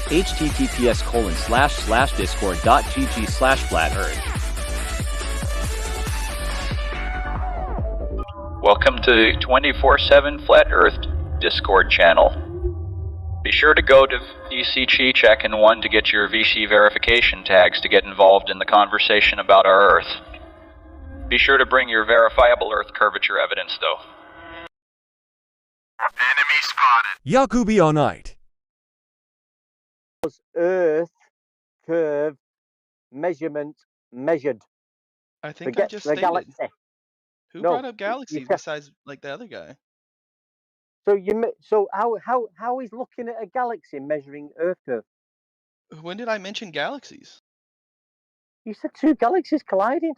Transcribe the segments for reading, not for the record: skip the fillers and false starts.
https://discord.gg/flat-earth. Welcome to 24/7 Flat Earth Discord channel. Be sure to go to VC Chi Check and 1 to get your VC verification tags to get involved in the conversation about our Earth. Be sure to bring your verifiable Earth curvature evidence, though. Enemy spotted. Yakubianite. Earth curve measurement measured. I think I just the stated. galaxy. Who No, brought up galaxies besides like the other guy? So how is looking at a galaxy measuring Earth curve? When did I mention galaxies? You said two galaxies colliding.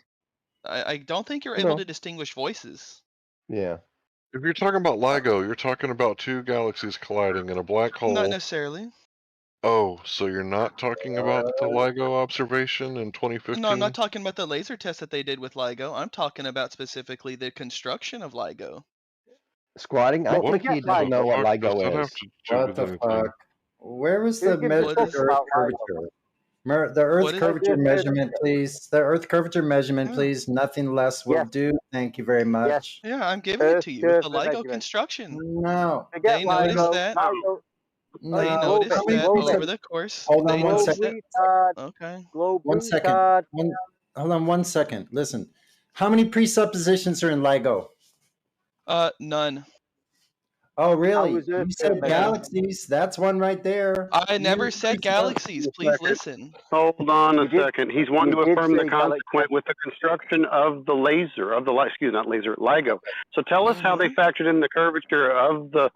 I don't think you're able to distinguish voices. Yeah. If you're talking about LIGO, you're talking about two galaxies colliding in a black hole. Not necessarily. Oh, so you're not talking about the LIGO observation in 2015? No, I'm not talking about the laser test that they did with LIGO. I'm talking about specifically the construction of LIGO. Squatting? I think he doesn't know what LIGO is. What the fuck? Where was the Earth curvature? The Earth curvature measurement, please. The Earth curvature measurement, please. Nothing less will do. Thank you very much. Yeah, I'm giving it to you with the LIGO construction. No. They noticed that. They noticed that over the course. Hold on 1 second. Okay. 1 second. Hold on 1 second. Listen. How many presuppositions are in LIGO? None. Oh, really? You said galaxies. That's one right there. I never said galaxies. Please listen. Hold on a second. He's wanting to affirm the consequent with the construction of the laser, not laser, LIGO. So tell us how they factored in the curvature of the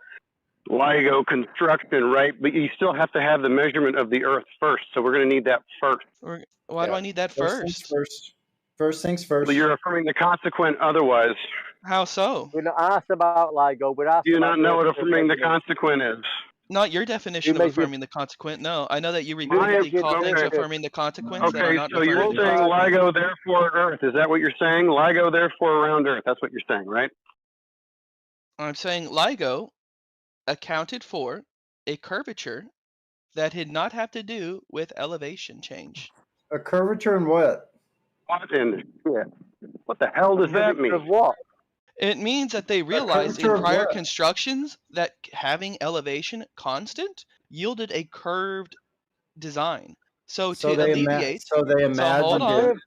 LIGO construction, right? But you still have to have the measurement of the Earth first. So we're going to need that first. Why do I need that first? First things first. Well, you're affirming the consequent otherwise. How so? We're not asked about LIGO. We're asked. Do you not know what affirming the consequent is? Not your definition of affirming the consequent. No, I know that you repeatedly call things affirming the consequence. Okay, so you're saying LIGO therefore Earth. Is that what you're saying? LIGO therefore around Earth. That's what you're saying, right? I'm saying LIGO accounted for a curvature that did not have to do with elevation change. A curvature in what? What the hell does that mean? What? It means that they realized in prior constructions that having elevation constant yielded a curved design. So to alleviate, hold on.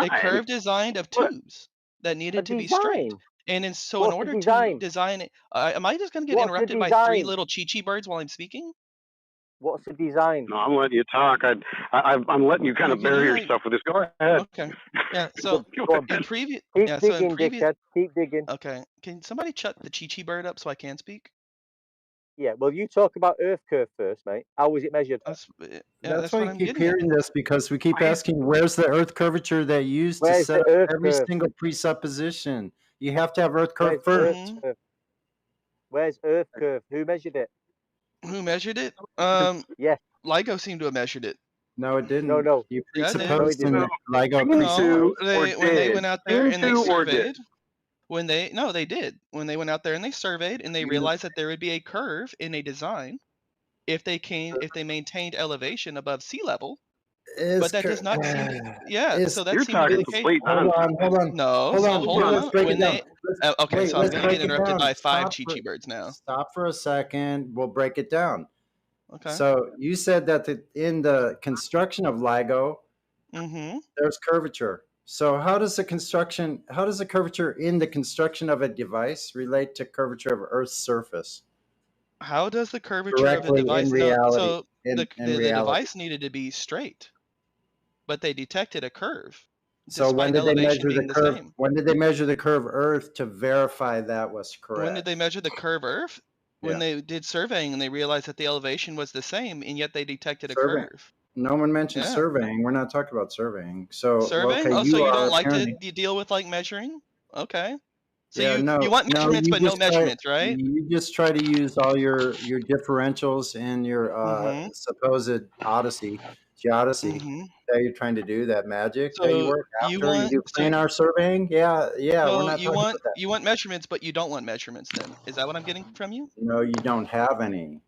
A curved design of tubes that needed to be straight. And in order to design it, am I just going to get interrupted by three little Chi-Chi birds while I'm speaking? What's the design? No, I'm letting you talk. I'm letting you kind of bury yourself with this. Go ahead. Okay. Yeah. So in previous, keep digging. Okay. Can somebody shut the Chi-Chi bird up so I can speak? Yeah. Well, you talk about Earth curve first, mate. How was it measured? That's why we keep hearing this, because we keep asking, where's the Earth curvature they used to set up every single presupposition? You have to have Earth curve first. Where's Earth curve? Who measured it? Who measured it? Yes. LIGO seemed to have measured it. No, it didn't. No. You presupposed in LIGO. When they went out there and they surveyed. They did. When they went out there and they surveyed and they realized that there would be a curve in a design if they maintained elevation above sea level. But that does not seem so that seems to be the case. Hold on. No, hold on. Okay, so I'm going to get interrupted by 5 Chi-Chi birds now. Stop for a second. We'll break it down. Okay. So you said that in the construction of LIGO, there's curvature. So how does the curvature in the construction of a device relate to curvature of Earth's surface? How does the curvature of a device? The device needed to be straight, but they detected a curve. So when did they measure the curve? When did they measure the curve Earth to verify that was correct? When did they measure the curve Earth? When they did surveying and they realized that the elevation was the same, and yet they detected a curve. No one mentioned surveying. We're not talking about surveying. So surveying? Okay, so you don't like to deal with like measuring? Okay. So you want measurements but no measurements, right? You just try to use all your differentials and your supposed geodesy that you're trying to do, that magic that you work after. You do planar surveying? Yeah. No, we're not talking about that. You want measurements, but you don't want measurements then. Is that what I'm getting from you? No, you don't have any.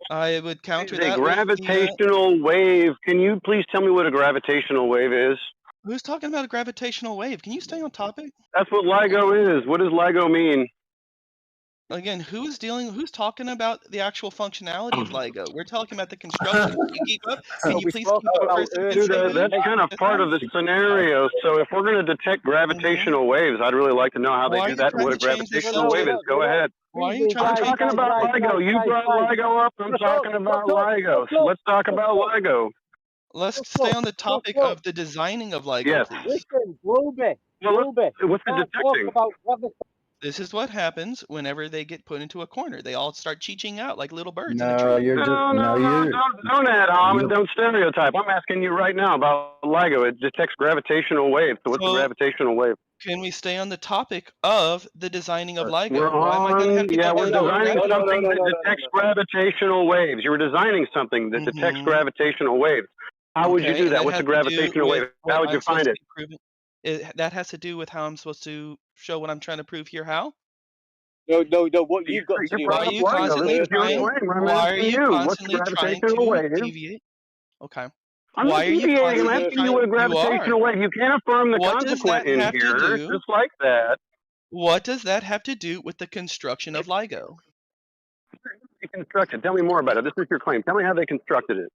I would counter A that gravitational wave. Can you please tell me what a gravitational wave is? Who's talking about a gravitational wave? Can you stay on topic? That's what LIGO is. What does LIGO mean? Again, who's talking about the actual functionality of LIGO? We're talking about the construction. Can you keep up? Can you please keep up for a second? Dude, that's kind of part of the scenario. So if we're going to detect gravitational waves, I'd really like to know how they do that and what a gravitational wave is. Go ahead. Why are you trying I'm to talking about LIGO. You brought LIGO up. I'm talking about LIGO. So let's talk about LIGO. Let's stay on the topic of the designing of LIGO, please. Listen, Blueby. What's the detecting? This is what happens whenever they get put into a corner. They all start cheeching out like little birds in a No, tree. you're just don't add on and don't stereotype. I'm asking you right now about LIGO. It detects gravitational waves. So what's a gravitational wave? Can we stay on the topic of the designing of LIGO? We're designing something that detects gravitational waves. You were designing something that detects gravitational waves. How would you do that? What's a gravitational wave? How would you find it? That has to do with how I'm supposed to show what I'm trying to prove here. How? No. What you've got to do? Why are you constantly trying to deviate? Okay. I'm not deviating. I'm asking you what a gravitational wave. You can't affirm the consequent in here, just like that. What does that have to do with the construction of LIGO? Tell me more about it. This is your claim. Tell me how they constructed it.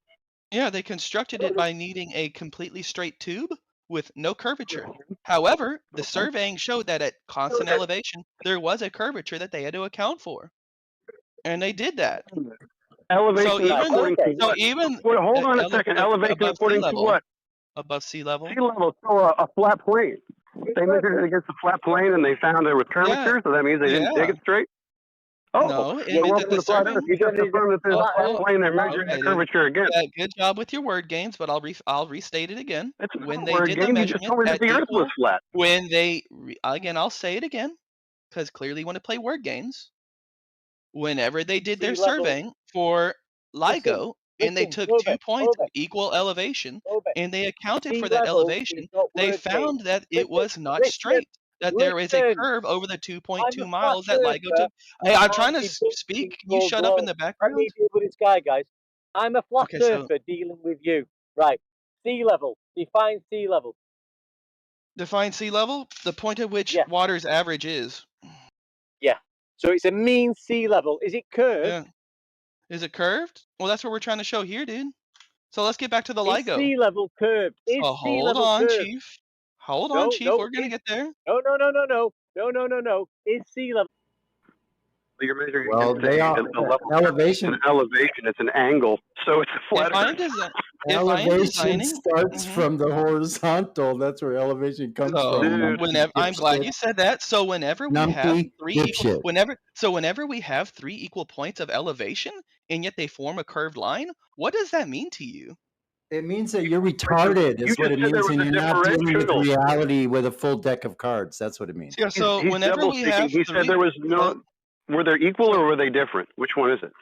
Yeah, they constructed it by needing a completely straight tube with no curvature. However, the surveying showed that at constant elevation, there was a curvature that they had to account for. And they did that. Elevation hold on a second. Elevation according to what? Above sea level. Sea level, so a flat plane. They measured it against a flat plane and they found there was curvature, so that means they didn't dig it straight? No, it meant that the survey. You just confirmed that there's a flat plane they're measuring the curvature again. Yeah, good job with your word games, but I'll restate it again. When they did the measurement at the Earth was flat. I'll say it again, because clearly you want to play word games. Whenever they did their surveying for LIGO, and they took 2 points of equal elevation, and they accounted for that elevation, they found that it was not straight. That there is a curve over the 2.2 miles that LIGO took. Hey, I'm trying to speak. Can you shut up in the background? Let me deal with this guy, guys. I'm a flat earther dealing with you. Right. Sea level. Define sea level. Define sea level? The point at which water's average is. Yeah. So it's a mean sea level. Is it curved? Yeah. Is it curved? Well, that's what we're trying to show here, dude. So let's get back to the LIGO. Is sea level curved? Hold on, Chief. Hold on, Chief. We're going to get there. No. Is sea level? You're measuring elevation. An elevation. It's an angle, so it's a flat. Elevation starts from the horizontal. That's where elevation comes from. I'm glad you said that. So whenever we have three equal points of elevation, and yet they form a curved line, what does that mean to you? It means that you're retarded, is what it means, and you're not dealing with reality with a full deck of cards. That's what it means. Yeah. So whenever we have, he said there was no. Were they equal or were they different? Which one is it?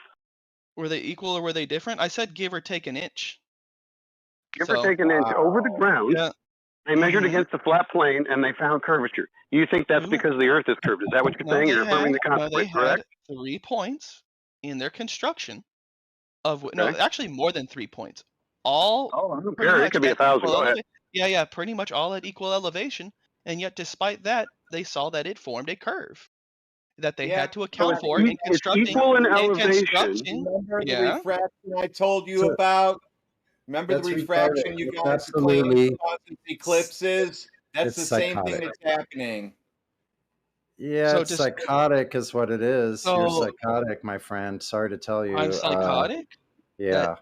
Were they equal or were they different? I said give or take an inch. Give or take an inch over the ground. Yeah. They measured against the flat plane and they found curvature. You think that's because the Earth is curved? Is that what you're saying? You're affirming the consequence, correct? 3 points in their construction of actually more than 3 points. All. I don't care. It could be 1,000. Go ahead. Yeah. Pretty much all at equal elevation, and yet despite that, they saw that it formed a curve that they had to account for in constructing. It's equal in elevation. Remember the refraction I told you about? Remember the refraction you guys declared eclipses? That's the same thing that's happening. Yeah, so it's psychotic is what it is. You're psychotic, my friend. Sorry to tell you. I'm psychotic? Yeah.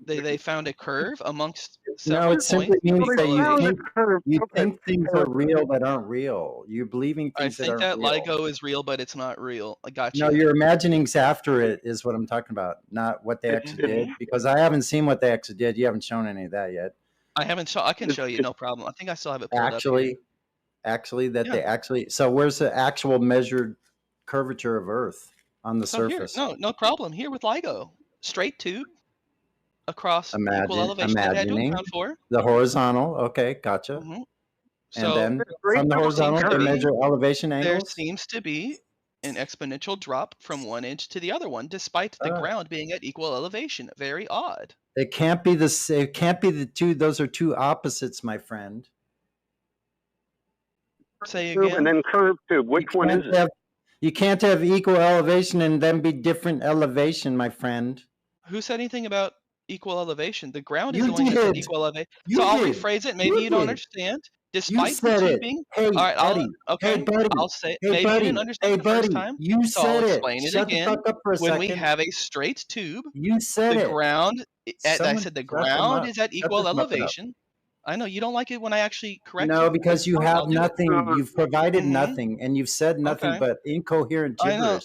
They found a curve amongst several points. No, it simply means that you think things are real that aren't real. You're believing things that aren't real. I think that LIGO is real, but it's not real. I got you. No, your imaginings after it is what I'm talking about, not what they actually did. Because I haven't seen what they actually did. You haven't shown any of that yet. I can show you, no problem. I think I still have it pulled up. So where's the actual measured curvature of Earth on the surface? Here, no problem. Here with LIGO. Straight tube. Across equal elevation that had to account for. The horizontal, okay, gotcha. Mm-hmm. And then from the horizontal, they measure elevation angles? There seems to be an exponential drop from one edge to the other one, despite the ground being at equal elevation. Very odd. It can't be it can't be the two. Those are two opposites, my friend. Say again. And then curved tube. Which one is it? You can't have equal elevation and then be different elevation, my friend. Who said anything about equal elevation? The ground is the one that's at equal elevation. So I'll rephrase it. Maybe you don't understand. Despite the tubing. Hey, all right, buddy. Okay. Hey, buddy. I'll say hey, maybe buddy. you didn't understand the first time. You so said I'll it. explain it Shut again. the fuck up for a when second. we have a straight tube, you said the it. ground. I said the ground is at equal elevation. elevation. I know you don't like it when I actually correct you. No, because you have nothing. You've provided nothing, and you've said nothing but incoherent gibberish. I know.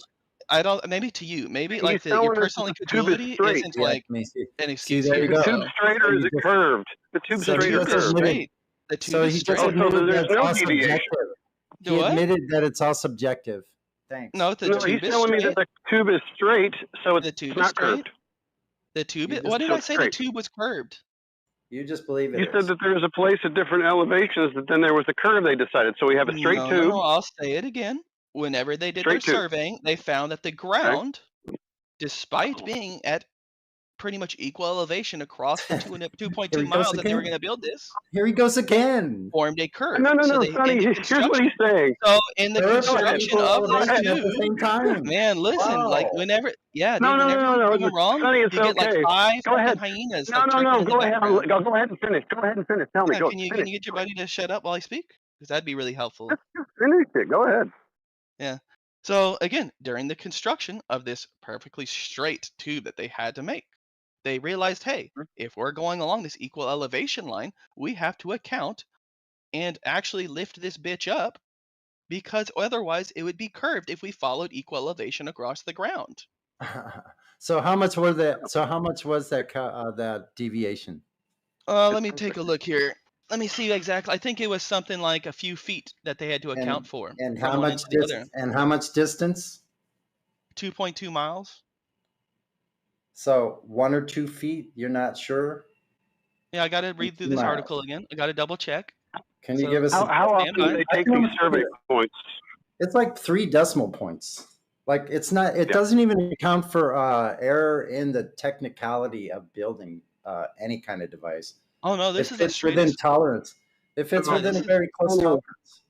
I don't. Maybe to you. Maybe like your personal incredulity isn't like an excuse. Is the tube straight or is it curved? The tube's straight or curved? The tube is straight. So there's no deviation. He admitted that it's all subjective. Thanks. No, he's telling me that the tube is straight, so it's not curved. The tube. What did I say? The tube was curved. You just believe it. You said that there was a place at different elevations, that then there was a curve. They decided, so we have a straight tube. No, I'll say it again. Whenever they did their surveying, they found that the ground, despite being at pretty much equal elevation across the 2.2 miles that they were going to build this. Here he goes again. Formed a curve. No, Sonny, here's what he's saying. So in the construction of the at the same time. Man, listen, like whenever, no, I'm wrong, Sonny, it's you get okay. like 5 go ahead. hyenas. No, go ahead. Go ahead and finish. Go ahead and finish. Tell me. Can you get your buddy to shut up while I speak? Because that'd be really helpful. Finish it. Go ahead. Yeah. So again, during the construction of this perfectly straight tube that they had to make, they realized, hey, if we're going along this equal elevation line, we have to account and actually lift this bitch up, because otherwise it would be curved if we followed equal elevation across the ground. So how much was that? So how much was that that deviation? Let me take a look here. Let me see exactly. I think it was something like a few feet that they had to account for. And how much distance? And how much distance? 2.2 miles. So 1 or 2 feet, you're not sure? Yeah, I got to read through this article again. I got to double check. Can you give us how often do they take these survey points? It's like 3 decimal points. Like it's not. It doesn't even account for error in the technicality of building any kind of device. Oh no, this is a straight within tolerance. It fits within a very close tolerance.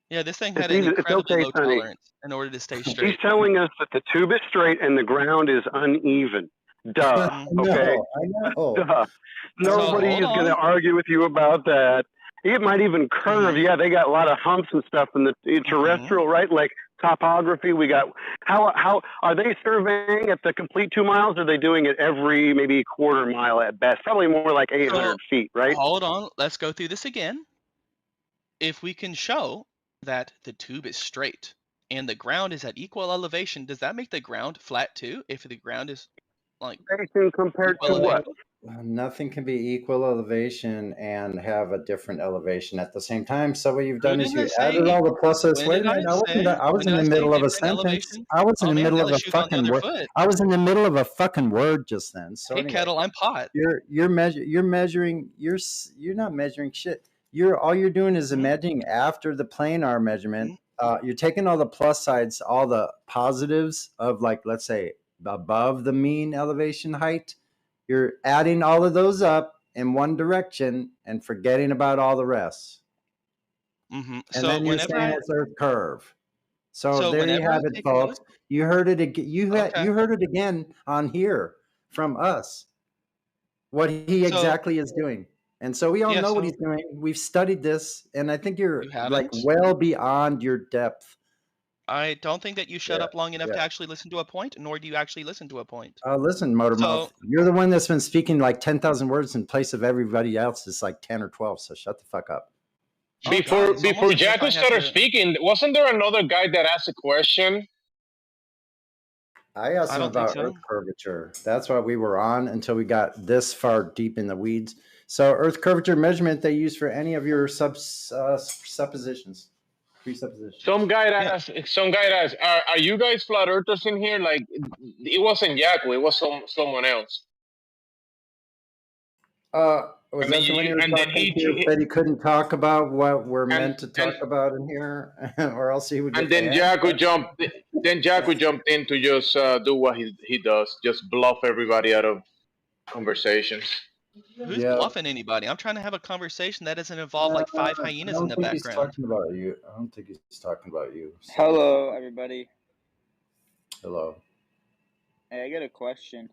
Yeah, this thing had an incredibly low tolerance in order to stay straight. He's telling us that the tube is straight and the ground is uneven. Duh. Okay. I know. Duh. Nobody is going to argue with you about that. It might even curve. Yeah, they got a lot of humps and stuff in the terrestrial, right? Like topography. We got how are they surveying at the complete 2 miles? Or are they doing it every maybe quarter mile at best? Probably more like 800 feet, right? Hold on. Let's go through this again. If we can show that the tube is straight and the ground is at equal elevation, does that make the ground flat too? If the ground is like compared to what? Nothing can be equal elevation and have a different elevation at the same time. So what you've done is you added all the pluses. Wait a minute, I was in the middle of a sentence. I was in the middle of a fucking word. I was in the middle of a fucking word just then. So hey, Kettle, I'm pot. You're measuring. You're not measuring shit. All you're doing is imagining after the planar measurement. You're taking all the plus sides, all the positives of, like, let's say above the mean elevation height. You're adding all of those up in one direction and forgetting about all the rest. And then you're saying it's a curve. So there you have it, folks. You heard it again. You heard it again on here from us. What he exactly is doing. And so we all know what he's doing. We've studied this, and I think you're like well beyond your depth. I don't think that you shut up long enough to actually listen to a point, nor do you actually listen to a point. Listen, Motormouth, you're the one that's been speaking like 10,000 words in place of everybody else is like 10 or 12, so shut the fuck up. Before Jaco started speaking, wasn't there another guy that asked a question? I asked him about Earth curvature. That's why we were on until we got this far deep in the weeds. So Earth curvature measurement they use for any of your suppositions. Some guy asked, are you guys flat earthers in here? Like, it wasn't Yaku, it was someone else. Was that the one you were talking to? Said he couldn't talk about what we're meant to talk about in here, or else he would. And then Yaku jumped. then Yaku jumped in to just do what he does, just bluff everybody out of conversations. Who's bluffing anybody? I'm trying to have a conversation that doesn't involve like 5 hyenas in the background. He's talking about you. I don't think he's talking about you. So. Hello, everybody. Hello. Hey, I got a question.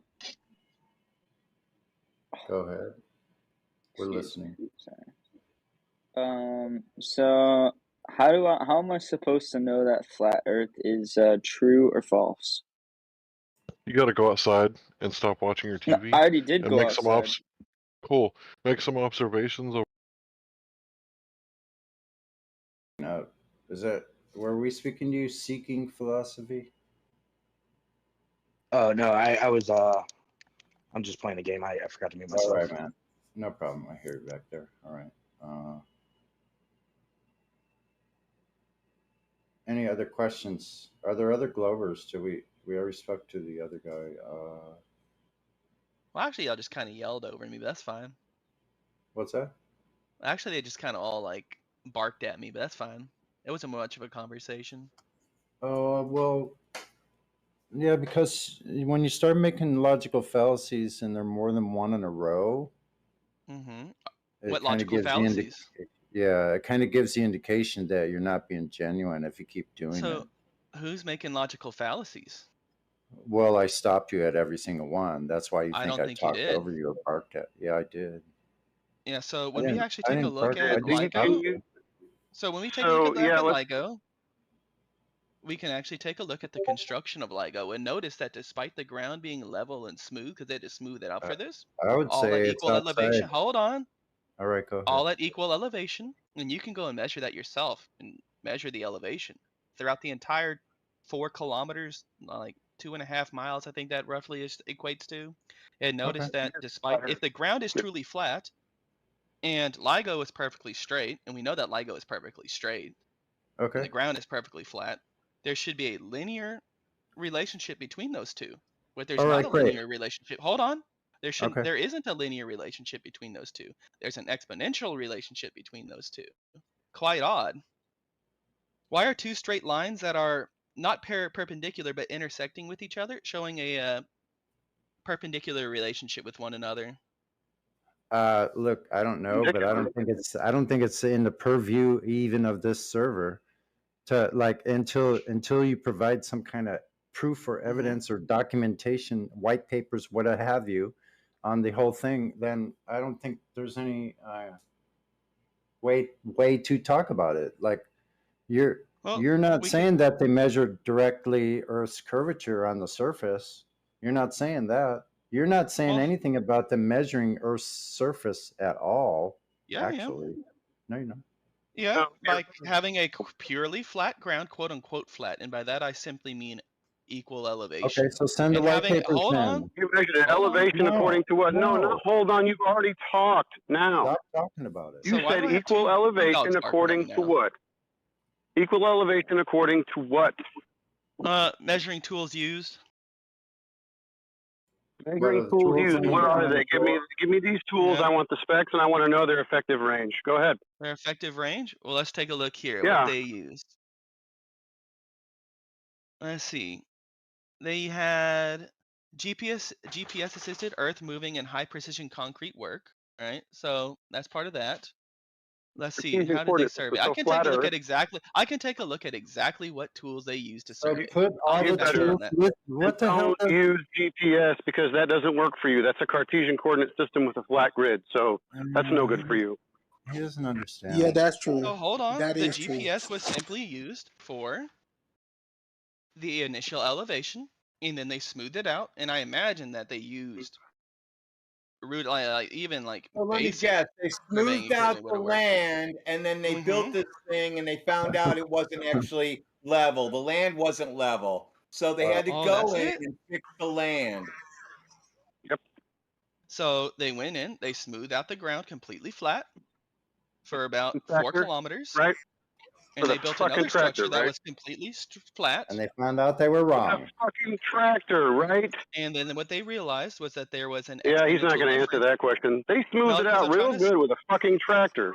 Go ahead. We're listening. Sorry. So how am I supposed to know that flat Earth is true or false? You got to go outside and stop watching your TV. No, I already did go outside. Cool. Make some observations. Were we speaking to you seeking philosophy? Oh no, I was I'm just playing a game. I forgot to mute myself. All right, man. No problem. I hear you back there. All right. Any other questions? Are there other Glovers? We already spoke to the other guy. Well, actually, y'all just kind of yelled over me, but that's fine. What's that? Actually, they just kind of all like barked at me, but that's fine. It wasn't much of a conversation. Well, yeah, because when you start making logical fallacies and there are more than one in a row. What logical fallacies? Yeah, it kind of gives the indication that you're not being genuine if you keep doing it. So, who's making logical fallacies? Well, I stopped you at every single one. That's why you think I talked you over you or barked at. Yeah, I did. Yeah, so when we actually take a look at LIGO, LIGO, we can actually take a look at the construction of LIGO and notice that despite the ground being level and smooth, because they had to smooth it out for this, I would say it's equal elevation. Hold on. All right, go ahead. All at equal elevation, and you can go and measure that yourself and measure the elevation throughout the entire 4 kilometers, like 2.5 miles, I think that roughly equates to. And notice that despite, if the ground is truly flat and LIGO is perfectly straight, and we know that LIGO is perfectly straight, okay, and the ground is perfectly flat, there should be a linear relationship between those two. But there's not a linear relationship. Hold on. There isn't a linear relationship between those two. There's an exponential relationship between those two. Quite odd. Why are 2 straight lines that are not perpendicular but intersecting with each other showing a perpendicular relationship with one another? Look, I don't know, but I don't think it's in the purview even of this server to like until you provide some kind of proof or evidence or documentation, white papers, what have you, on the whole thing, then I don't think there's any way to talk about it. Like you're not saying that they measured directly Earth's curvature on the surface. You're not saying that. You're not saying anything about them measuring Earth's surface at all. Yeah, actually. No, you're not. Yeah, by having a purely flat ground, quote unquote flat, and by that I simply mean equal elevation. Okay, so send the white papers in. You measured an elevation according to what? No, hold on. You've already talked now. Stop talking about it. You said equal elevation according to what? Equal elevation according to what? Measuring tools used. Measuring tools used. What are they? Give me these tools. I want the specs, and I want to know their effective range. Go ahead. Their effective range? Well, let's take a look here at what they used. Let's see. They had GPS assisted earth moving and high precision concrete work. All right, so that's part of that. Let's see. How did they survey? I can take a look at exactly. I can take a look at exactly what tools they used to survey. So put all the tools with what the hell? Don't use GPS because that doesn't work for you. That's a Cartesian coordinate system with a flat grid, so that's no good for you. He doesn't understand. Yeah, that's true. So hold on. That the is GPS true. was simply used for the initial elevation, and then they smoothed it out. And I imagine that they used root, even like. Well, let me guess. They smoothed out the land, and then they built this thing, and they found out it wasn't actually level. The land wasn't level, so they had to go in and fix the land. Yep. So they went in, they smoothed out the ground completely flat for about 4 kilometers. Right. And they built another structure that was completely flat. And they found out they were wrong. A fucking tractor, right? And then what they realized was that there was an. Yeah, he's not going to answer that question. They smoothed it out real good with a fucking tractor.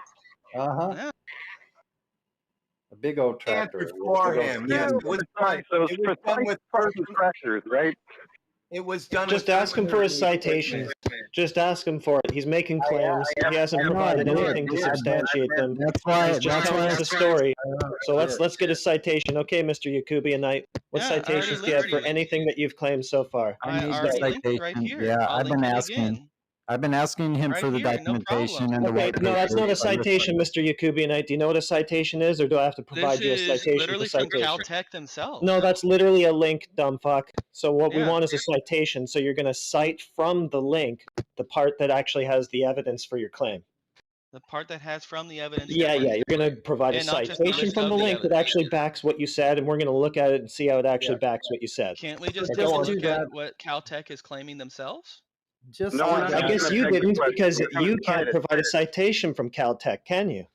Yeah. big old tractor. Answered for him. Yes, it was done. Those It was done precise with fucking person. tractors, right? It was done Just with ask him for his person citations. Just ask him for it. He's making claims. He hasn't provided anything to substantiate them. That's why. He's just telling us a story. So let's get his citation. Okay, Mr. Yakubianite. What Yeah, I already citations do you have for linked you. anything that you've claimed so far? I need the already linked it citation. right here. Yeah, I'll I've link been it asking. again. I've been asking him Right for the here, no documentation problem. and the Okay, white no, that's paper. not a citation, Mr. Yakubianite. Do you know what a citation is, or do I have to provide This you a is citation literally for from citation? Caltech themselves. No, that's literally a link, dumb fuck. So what we Yeah. want is a citation. So you're going to cite from the link the part that actually has the evidence for your claim. The part that has from the evidence. Yeah, you're going to provide a And not just the citation list from of the the link that evidence. actually backs what you said, and we're going to look at it and see how it actually backs what you said. Can't we just Yeah, take go a on. look at what Caltech is claiming themselves? Just No, we're not I guess gonna you take the didn't question. because We're gonna you can't cite it. provide a citation from Caltech, can you?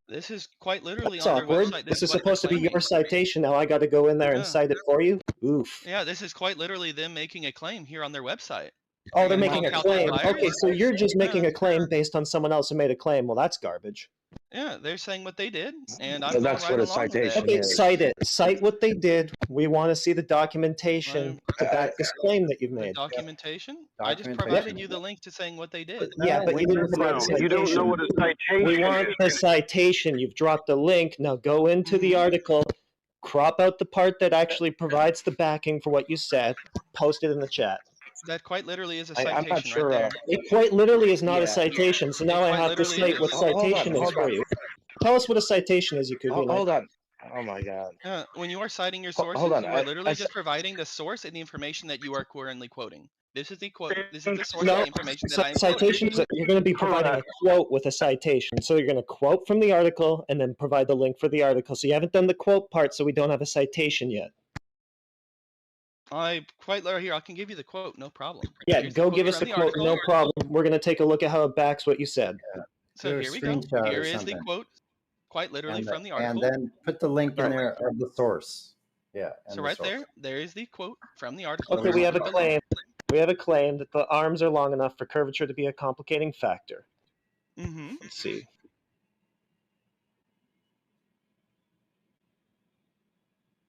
This is quite literally That's on their awkward. website. This is what they're supposed to be your claiming. citation. Now I got to go in there and Yeah. cite it for you? Oof. Yeah, this is quite literally them making a claim here on their website. Oh, You're they're gonna call making a Caltech claim. liars? Okay, so you're just making Yeah. a claim based on someone else who made a claim. Well, that's garbage. Yeah, they're saying what they did, and I'm So going that's right what a along with citation that. Okay, is. cite it. Cite what they did. We want to see the documentation to back this claim that you've The made. documentation? I just Documentation. provided you the link to saying what they did. Yeah, but you didn't provide a No, citation. you don't know what a citation We want the citation. You've dropped the link. Now go into the article, crop out the part that actually provides the backing for what you said, post it in the chat. That quite literally is a I'm citation not sure. right there. It quite literally is not Yeah. a citation, so It now I quite have to literally cite what is. citation is for you. Tell us what a citation is, Yakubianite. Hold on. Oh my god. When you are citing your Hold sources, on, you are I- literally I just providing the source and the information that you are currently quoting. This is the quote. This is the source No, of the information that I am quoting. citations, you're going to be providing a quote with a citation. So you're going to quote from the article and then provide the link for the article. So you haven't done the quote part, so we don't have a citation yet. I quite here. I can give you the quote, no problem. Yeah, Here's go quote give us from the the quote, no article. problem. We're going to take a look at how it backs what you said. So Do a here we go. screenshot or Here is the something. quote, quite literally And, from the and article. then put the link in there of the source. Yeah. and So the right source. there is the quote from the article. Okay, we have a Take look. claim. We have a claim that the arms are long enough for curvature to be a complicating factor. Mm-hmm. Let's see.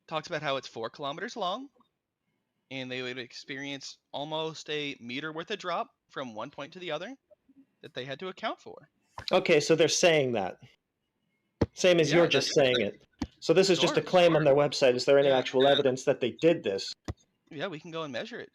Talks about how it's 4 kilometers long, and they would experience almost a meter worth of drop from one point to the other that they had to account for. Okay, so they're saying that. Same as Yeah, you're just saying it. So this is just a Sure, claim on their website. Is there any Yeah. actual evidence that they did this? Yeah, we can go and measure it.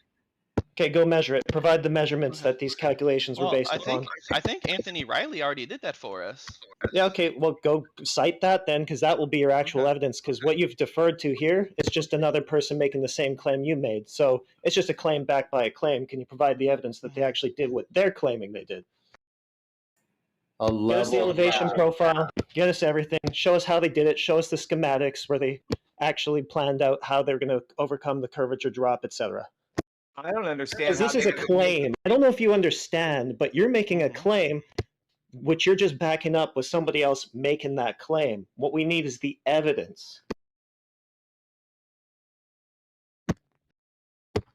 Okay, go measure it. Provide the measurements that these calculations were Well, based I upon. think Anthony Riley already did that for us. Yeah, okay, well, go cite that then, because that will be your actual evidence, because what you've deferred to here is just another person making the same claim you made. So it's just a claim backed by a claim. Can you provide the evidence that they actually did what they're claiming they did? Get us the elevation profile, get us everything, show us how they did it, show us the schematics where they actually planned out how they're going to overcome the curvature drop, etc. I don't understand. Because this is a claim. I don't know if you understand, but you're making a claim which you're just backing up with somebody else making that claim. What we need is the evidence.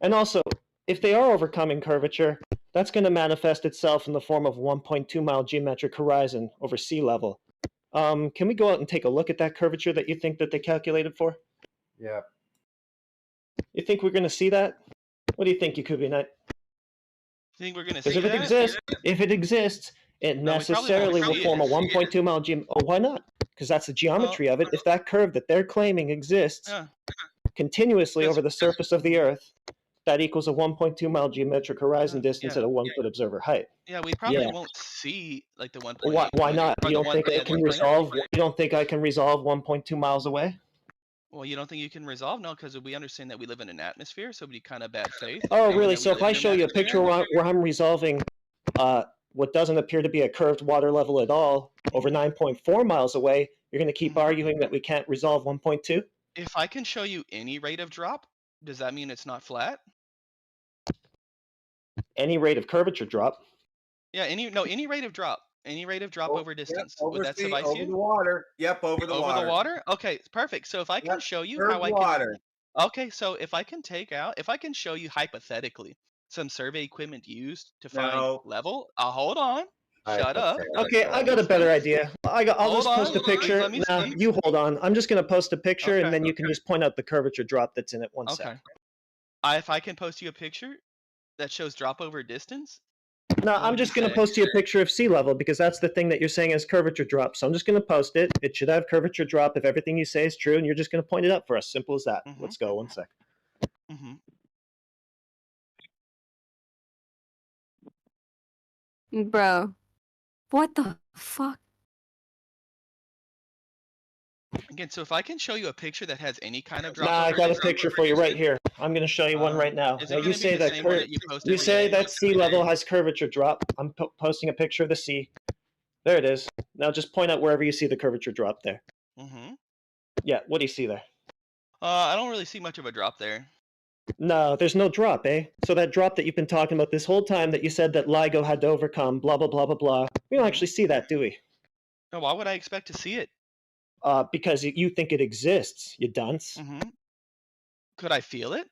And also, if they are overcoming curvature, that's going to manifest itself in the form of 1.2 mile geometric horizon over sea level. Can we go out and take a look at that curvature that you think that they calculated for? Yeah. You think we're going to see that? What do you think, Yakubianite? You think we're going to Because see that? if it exists, it No, we probably won't necessarily will see form a it. 1.2 mile geometry. Oh, why not? Because that's the geometry of it. If that curve that they're claiming exists continuously over the surface of the Earth, that equals a 1.2 mile geometric horizon distance at a 1 foot observer height. Yeah, we probably won't see like the 1.8. Why not? or You the don't think I 1.8 can resolve? You don't think I can resolve 1.2 miles away? Well, you don't think you can resolve? No, because we understand that we live in an atmosphere, so it'd be kind of bad faith. Oh, knowing really? that we So if live I in an show you a atmosphere? picture where I'm resolving what doesn't appear to be a curved water level at all over 9.4 miles away, you're going to keep arguing that we can't resolve 1.2? If I can show you any rate of drop, does that mean it's not flat? Any rate of curvature drop. Yeah, any rate of drop. Any rate of drop over distance. Would that suffice over you? the water. Yep, over the water. Over the water? Okay, perfect. So if I can show you how I water. can. Okay, so if I can show you hypothetically some survey equipment used to find level. Hold on. Shut up. Okay, I got a better idea. I'll just post a picture. Let me Nah, speak. you hold on. I'm just going to post a picture, Okay. and then you can just point out the curvature drop that's in it. One Okay. sec. If I can post you a picture that shows drop over distance. No, I'm just going to post you a picture of sea level because that's the thing that you're saying is curvature drop. So I'm just going to post it. It should have curvature drop if everything you say is true, and you're just going to point it out for us. Simple as that. Let's go. One sec. Bro, what the fuck? Again, so if I can show you a picture that has any kind of drop. Nah, I got a picture for you right here. I'm going to show you one right now. Is it Now gonna you be say the that same one that you post every say day? that sea level has curvature drop. I'm posting a picture of the sea. There it is. Now just point out wherever you see the curvature drop there. Yeah, what do you see there? I don't really see much of a drop there. No, there's no drop, eh? So that drop that you've been talking about this whole time that you said that LIGO had to overcome, blah, blah, blah, blah, blah. We don't actually see that, do we? No, why would I expect to see it? Because you think it exists, you dunce. Could I feel it?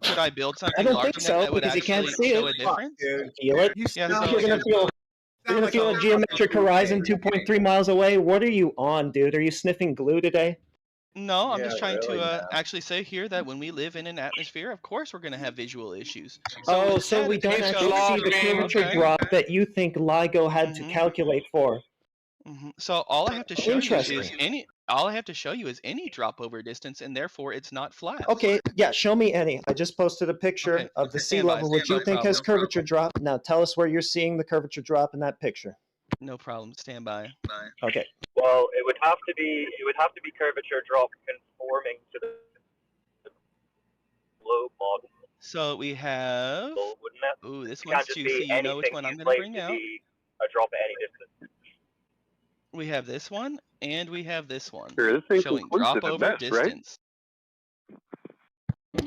Could I build something I don't large think enough so, that would because you can't actually see show it. a difference? Feel it? Yeah, You're so gonna feel a geometric horizon 2.3 miles away? What are you on, dude? Are you sniffing glue today? No, I'm Yeah, just trying really, to man. actually say here that when we live in an atmosphere, of course we're going to have visual issues. So instead, we don't if actually see the curvature drop that you think LIGO had to calculate for. So all I have to show you is Interesting. all I have to show you is any drop over distance, and therefore it's not flat. Okay, yeah, show me any. I just posted a picture of the sea stand by, level, which you no think has problem. curvature drop. Now tell us where you're seeing the curvature drop in that picture. No problem. Stand by. Okay. Well, it would have to be curvature drop conforming to the globe model. So we have. Wouldn't it? Ooh, this It one's can't just juicy. be You know which anything one I'm you going to claim bring to out. be a drop at any distance. We have this one, and we have this one, Sure, this thing's showing conclusive drop at over best, right? distance.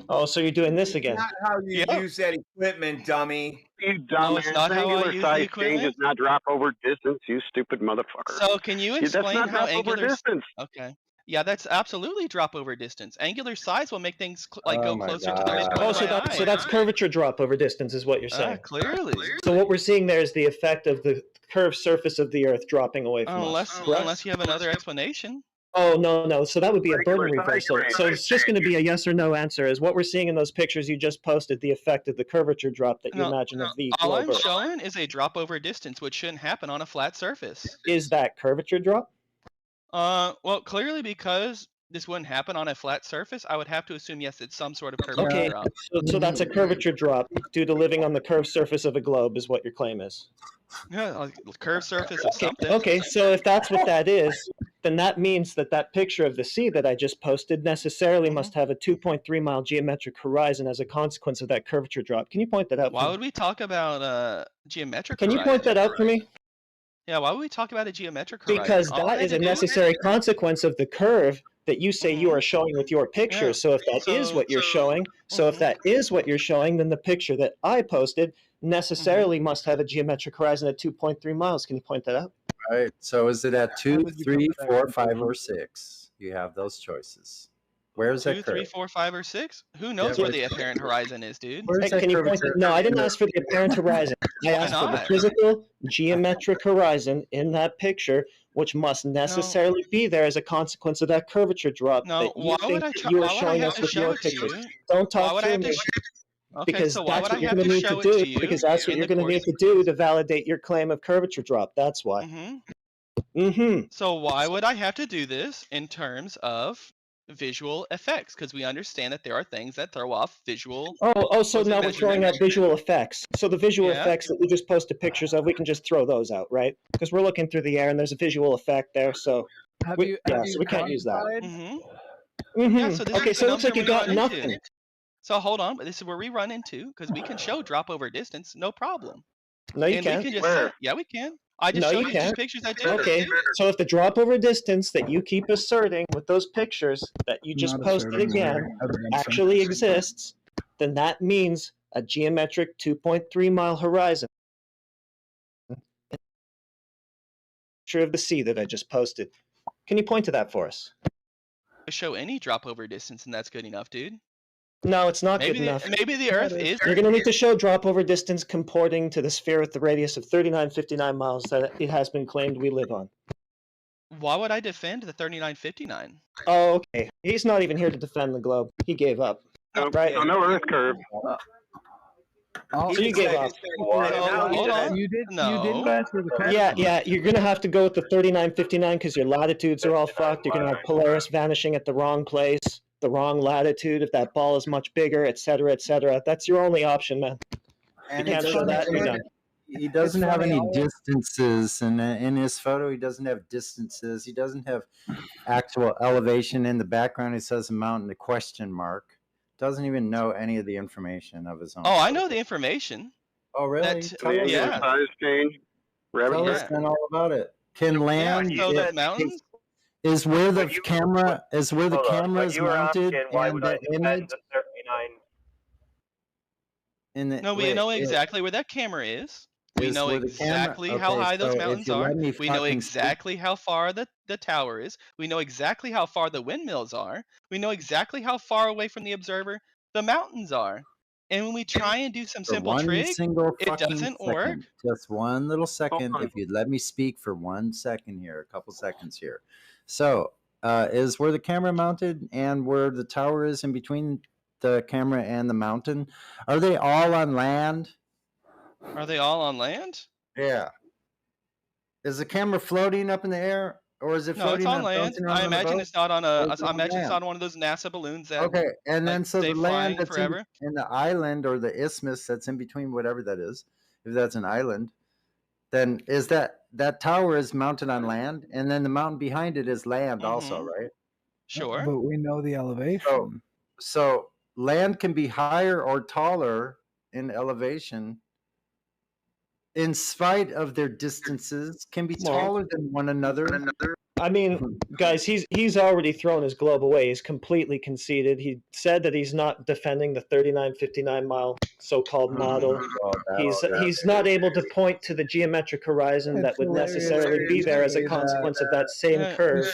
Oh, so you're doing this again? Not how you use that equipment, dummy. You dumb No, it's not how I angular use size the change is equipment. not drop over distance, you stupid motherfucker. So can you That's explain not how drop over angular? distance. Okay. Yeah, that's absolutely drop over distance. Angular size will make things go closer to the midpoint Oh, of my eye. so that's curvature drop over distance is what you're saying. Clearly. So what we're seeing there is the effect of the curved surface of the Earth dropping away from us. Unless you have another explanation. Oh, no. So that would be a burden reversal. So it's just going to be a yes or no answer. Is what we're seeing in those pictures you just posted the effect of the curvature drop that you imagine of the All globe I'm Earth? showing is a drop over distance, which shouldn't happen on a flat surface. Is that curvature drop? Well, clearly because this wouldn't happen on a flat surface, I would have to assume yes, it's some sort of curvature Okay, drop. so that's a curvature drop due to living on the curved surface of a globe is what your claim is. Yeah, curved surface of something. Okay, so if that's what that is, then that means that picture of the sea that I just posted necessarily must have a 2.3 mile geometric horizon as a consequence of that curvature drop. Can you point that out Why for would we talk about geometric Can you horizon? point that out for me? Yeah, why would we talk about a geometric horizon? Because All I that had is to a do- necessary consequence of the curve that you say you are showing with your picture. So if that is what you're showing, then the picture that I posted necessarily must have a geometric horizon at 2.3 miles. Can you point that out? Right. So is it at 2, 3, 4, 5, or 6? You have those choices. Where's 2, that 3, curve? 4, 5, or 6? Who knows Yeah, where the apparent horizon is, dude? Where's that Can you point? curvature? No, I didn't ask for the apparent horizon. I asked for the not? physical geometric horizon in that picture, which must necessarily be there as a consequence of that curvature drop No, that you why think would I that you are why would I showing have us to with show your it to pictures. you? Don't Why talk would I to have to me. Okay, Because so why that's would I what you're have going to to need show to it do. to you Because that's what in you're the going to need course? to do to validate your claim of curvature drop. That's why. So why would I have to do this in terms of visual effects? Because we understand that there are things that throw off visual. So now we're throwing out visual effects. So the visual Yeah. effects that we just posted pictures of, we can just throw those out, right? Because we're looking through the air and there's a visual effect there. So we can't use that. Yeah, so this Okay, is so the it looks number like you we got run nothing. into. So hold on, but this is where we run into because we can show drop over distance, no problem. No, you and can't. we can just say, yeah, we can. I just No, showed you you two can't. pictures I did. Okay, so if the drop over distance that you keep asserting with those pictures that you just posted again actually exists, then that means a geometric 2.3 mile horizon. Picture of the sea that I just posted. Can you point to that for us? Show any drop over distance, and that's good enough, dude. No, it's not good enough. Maybe the Earth is. You're going to need to show drop over distance comporting to the sphere with the radius of 3959 miles that it has been claimed we live on. Why would I defend the 3959? Oh, okay. He's not even here to defend the globe. He gave up. Right? So no Earth curve. So you gave up. Hold on. You did go for the Yeah, you're going to have to go with the 3959 because your latitudes are all fucked. You're going to have Polaris vanishing at the wrong place, the wrong latitude, if that ball is much bigger, etc., etc. That's your only option, man. And you can't show that, you're done. He doesn't have any distances, and in his photo, he doesn't have distances. He doesn't have actual elevation in the background. He says a mountain, a question mark. Doesn't even know any of the information of his own. Oh, I know the information. Oh, really? Yeah. Size change. Tell us then all about it. Can land? So the mountains is where the camera is where the camera is mounted and the image. No, we know exactly where that camera is. We know exactly how high those mountains are. We know exactly how far the tower is. We know exactly how far the windmills are. We know exactly how far away from the observer the mountains are. And when we try and do some simple trick, it doesn't work. Just one little second. If you'd let me speak for 1 second here, a couple seconds here. So, is where the camera mounted and where the tower is in between the camera and the mountain, are they all on land? Are they all on land? Yeah. Is the camera floating up in the air, or is it No, floating? it's on land. I imagine it's not on I imagine it's land. on one of those NASA balloons that Okay, and then so stay the land flying that's forever. in the island or the isthmus that's in between, whatever that is, if that's an island, then is that tower is mounted on land, and then the mountain behind it is land also, right? Sure. But we know the elevation. So land can be higher or taller in elevation, in spite of their distances, can be taller than one another. I mean, guys, he's already thrown his globe away. He's completely conceded. He said that he's not defending the 3959 mile so-called model. He's not able to point to the geometric horizon that would necessarily be there as a consequence of that same curve.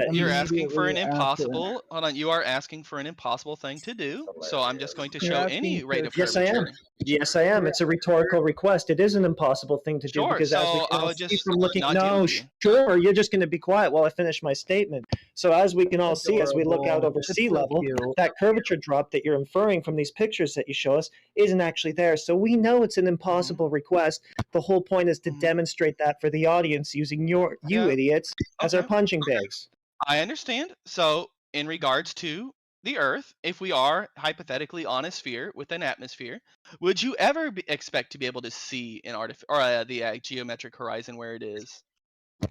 You're asking for an impossible. Hold on, you are asking for an impossible thing to do. So I'm just going to show any rate of Yes, I curvature. am. Yes, I am. It's a rhetorical request. It is an impossible thing to do Sure, because as we so can I all would see just from looking, not deal no, with you. sure, you're just going to be quiet while I finish my statement. So as we can all see, as we look out over sea level, that curvature drop that you're inferring from these pictures that you show us isn't actually there. So we know it's an impossible request. The whole point is to demonstrate that for the audience using you idiots as our punching bags. I understand. So in regards to the Earth, if we are hypothetically on a sphere with an atmosphere, would you ever expect to be able to see an the geometric horizon where it is?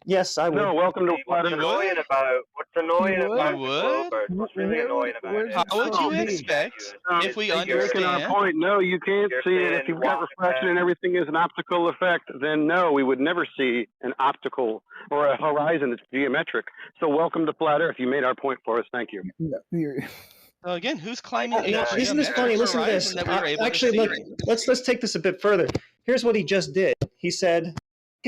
Yes, I would. No, welcome to What's annoying about the globe Earth? What's really annoying about it? How would you expect if we Making understand? our point, no, you can't see it. If you've got reflection and everything is an optical effect, then no, we would never see an optical or a horizon that's geometric. So welcome to Flat Earth. You made our point for us. Thank you. So again, who's claiming a Isn't this funny? geometric Listen to this. horizon that we were able Actually, to look, see? let's take this a bit further. Here's what he just did. He said, "You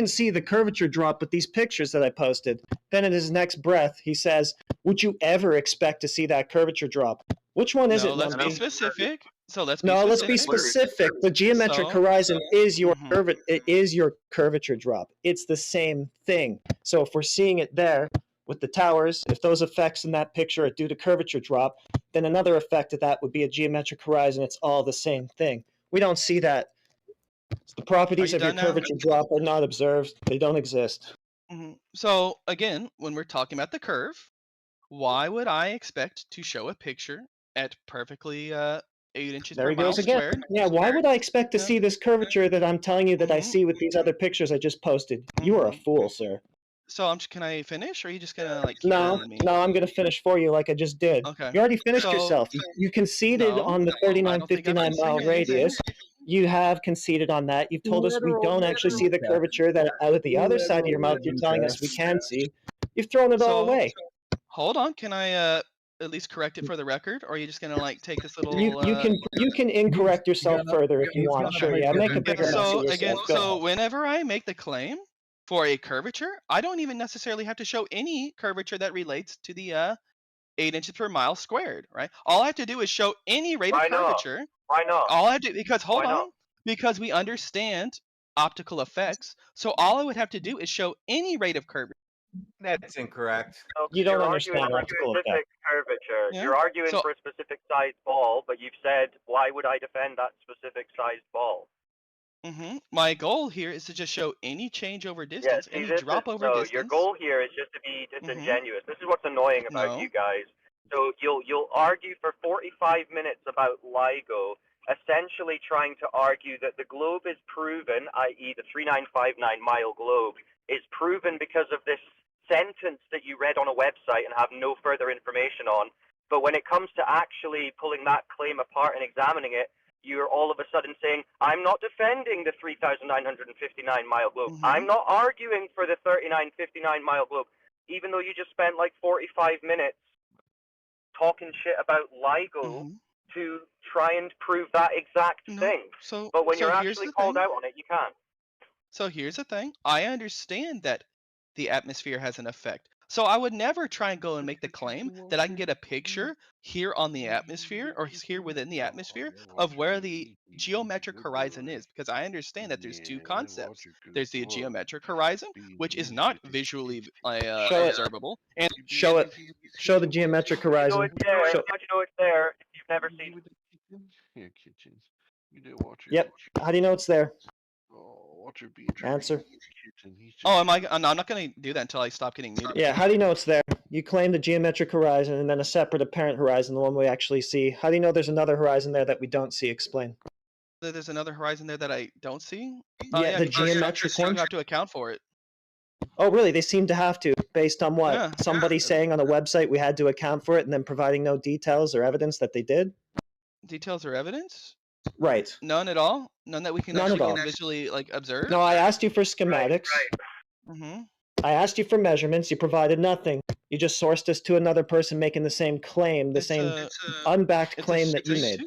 can see the curvature drop with these pictures that I posted." Then in his next breath, he says, "Would you ever expect to see that curvature drop?" Which one is No, it? let's be Lumpy? specific. So let's be No, specific. let's be specific. The geometric horizon is your it is your curvature drop. It's the same thing. So if we're seeing it there with the towers, if those effects in that picture are due to curvature drop, then another effect of that would be a geometric horizon. It's all the same thing. We don't see that. The properties of your done now? curvature drop are not observed. They don't exist. So again, when we're talking about the curve, why would I expect to show a picture at perfectly 8 inches There per he mile goes again. squared? Yeah, why would I expect to see this curvature that I'm telling you that I see with these other pictures I just posted? You are a fool, sir. So can I finish, or are you just gonna like keep No, yelling at me? I'm going to finish for you like I just did. Okay. You already finished So- yourself. You conceded No, on the I don't think I've 3959 mile conceded anything. radius. You have conceded on that. You've told us we don't actually see the curvature that out of the other side of your mouth you're telling us we can see. You've thrown it all away. Hold on, can I at least correct it for the record, or are you just gonna like take this little? You can incorrect yourself further if you want. Sure, yeah, make a bigger mess of So yourself. again, Go so ahead. whenever I make the claim for a curvature, I don't even necessarily have to show any curvature that relates to the 8 inches per mile squared, right? All I have to do is show any rate Why of not? curvature. Why not? All I have to, because hold Why on, not? because we understand optical effects. So all I would have to do is show any rate of curvature. That's incorrect. No, You don't you're arguing understand for a optical specific effect. curvature. Yeah. You're arguing So for a specific sized ball, but you've said, why would I defend that specific sized ball? my goal here is to just show any change over Yeah, distance, see, any this drop is over no. Your distance. goal here is just to be disingenuous. This is what's annoying about you No. guys. So you'll argue for 45 minutes about LIGO, essentially trying to argue that the globe is proven, i.e., the 3959 mile globe is proven because of this sentence that you read on a website and have no further information on. But when it comes to actually pulling that claim apart and examining it, you're all of a sudden saying, I'm not defending the 3,959 mile globe. I'm not arguing for the 3959 mile globe, even though you just spent like 45 minutes talking shit about LIGO to try and prove that exact thing. But when you're actually called out on it, you can't. So here's the thing. I understand that the atmosphere has an effect. So I would never try and go and make the claim that I can get a picture here on the atmosphere or here within the atmosphere of where the geometric horizon is, because I understand that there's two concepts. There's the geometric horizon, which is not visually observable, and Show it. Show the geometric horizon. It's there. Show- How'd you know it's there if you've never seen it? Yeah, kitchens. You did watch it. Yep. How do you know it's there? Oh, watch it be Answer. oh, am I? I'm not going to do that until I stop getting muted. Yeah, how do you know it's there? You claim the geometric horizon and then a separate apparent horizon, the one we actually see. How do you know there's another horizon there that we don't see? Explain. There's another horizon there that I don't see? Yeah, the geometric one? You have to account for it. Oh, really? They seem to have to, based on what? Somebody saying on a website we had to account for it and then providing no details or evidence that they did? Details or evidence? Right. None at all? None that we can None at actually all. visually observe? No, I asked you for schematics. I asked you for measurements. You provided nothing. You just sourced us to another person making the same claim, the same unbacked claim that you made.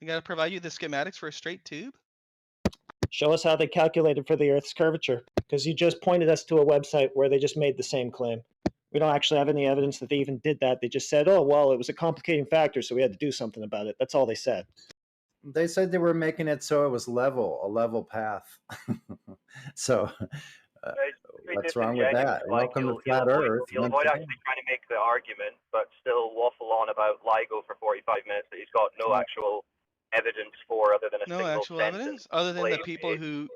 I gotta provide you the schematics for a straight tube? Show us how they calculated for the Earth's curvature, because you just pointed us to a website where they just made the same claim. We don't actually have any evidence that they even did that. They just said, oh, well, it was a complicating factor, so we had to do something about it. That's all they said. They said they were making it so it was level, a level path. So what's wrong with that? Like, Welcome to Flat Earth. You'll avoid actually trying to make the argument, but still waffle on about LIGO for 45 minutes that he's got no actual evidence for other than a single actual sentence. evidence? Other than the people who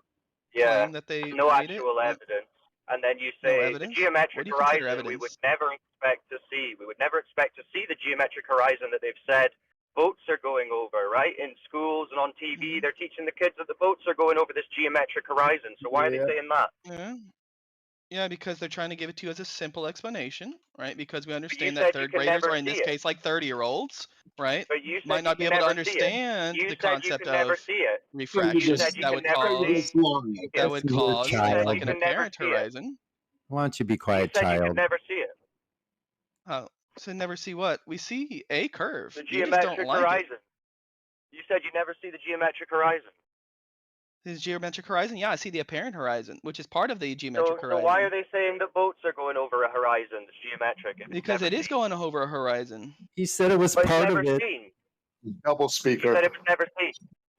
Yeah, claim that they no made actual it? evidence. And then you No say the evidence? What geometric do you consider horizon we evidence? would never expect to see. We would never expect to see the geometric horizon that they've said boats are going over, right? In schools and on TV, they're teaching the kids that the boats are going over this geometric horizon. So why are they saying that? Yeah, because they're trying to give it to you as a simple explanation, right? Because we understand said that you third can graders, never or in this see it. case, like 30-year-olds, right, But you said might not be you can able to never see it. understand You the said you concept can never of see it. refraction said you that can would never cause see that would cause child. like an You can never apparent see it. horizon. Why don't you be You quiet, said you child? could never see it. Oh, so never see what? We see a curve. The You just don't geometric like horizon. You said you never see the geometric horizon. it. The geometric horizon? Yeah, I see the apparent horizon, which is part of the geometric So horizon. why are they saying that boats are going over a horizon that's geometric? If it's Because never it is seen? going over a horizon. He said it was But it's part never of it. seen. Double You speaker. said it was never seen.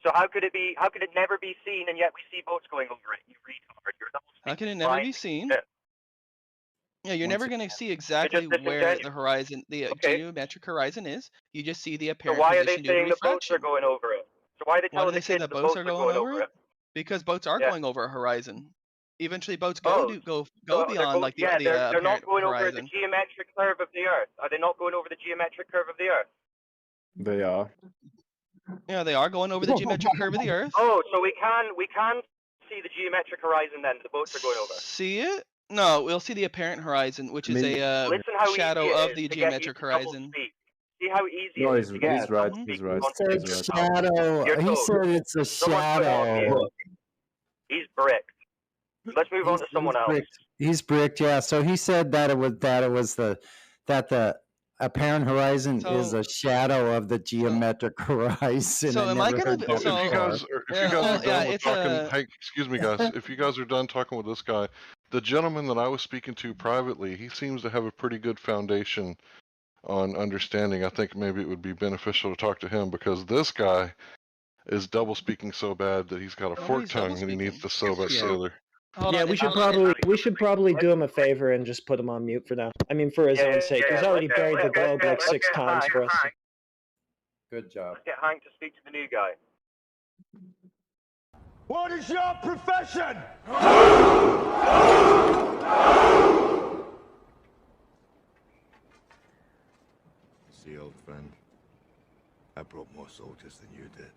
So how could it be? How could it never be seen, and yet we see boats going over it? You retard! You're double How can it speaking never blind be as seen? shit. Yeah, you're never going to see exactly where the horizon, the geometric horizon is. You just see the So apparent why are they position due to saying the boats refraction. are going over it? So why are they Why do telling they the say kids that the boats boats are are going going over over it? Because boats are Yeah. going over a horizon. Eventually, boats go Oh, go So they're beyond like the they're apparent not going over horizon. the geometric curve of the Earth. Are they not going over the geometric curve of the Earth? They are. Yeah, they are going over the geometric curve of the Earth. Oh, so we can see the geometric horizon then. The boats are going over. See it? No, we'll see the apparent horizon, which is a Listen how shadow easy it of is the to get you geometric to double horizon. speak. See how easy No, it is to get you he's to right. double He's speak right. on Said He's right. shadow. You're He told. said it's a Someone's put off shadow. you. He's bricked. Let's move on to someone else. He's bricked, yeah. So he said that it was the apparent horizon is a shadow of the geometric horizon. So I am I never gonna heard be- that so- If you before. guys are Yeah, done with it's talking, hey, excuse me, guys. If you guys are done talking with this guy, The gentleman that I was speaking to privately, he seems to have a pretty good foundation on understanding. I think maybe it would be beneficial to talk to him because this guy is double speaking so bad that he's got a forked tongue and he needs to sub it together. Yeah, we should probably do him a favor and just put him on mute for now. I mean, for his own sake. He's already buried the globe like 6 times for us. Good job. Let's get Hank to speak to the new guy. What is your profession? See, old friend, I brought more soldiers than you did.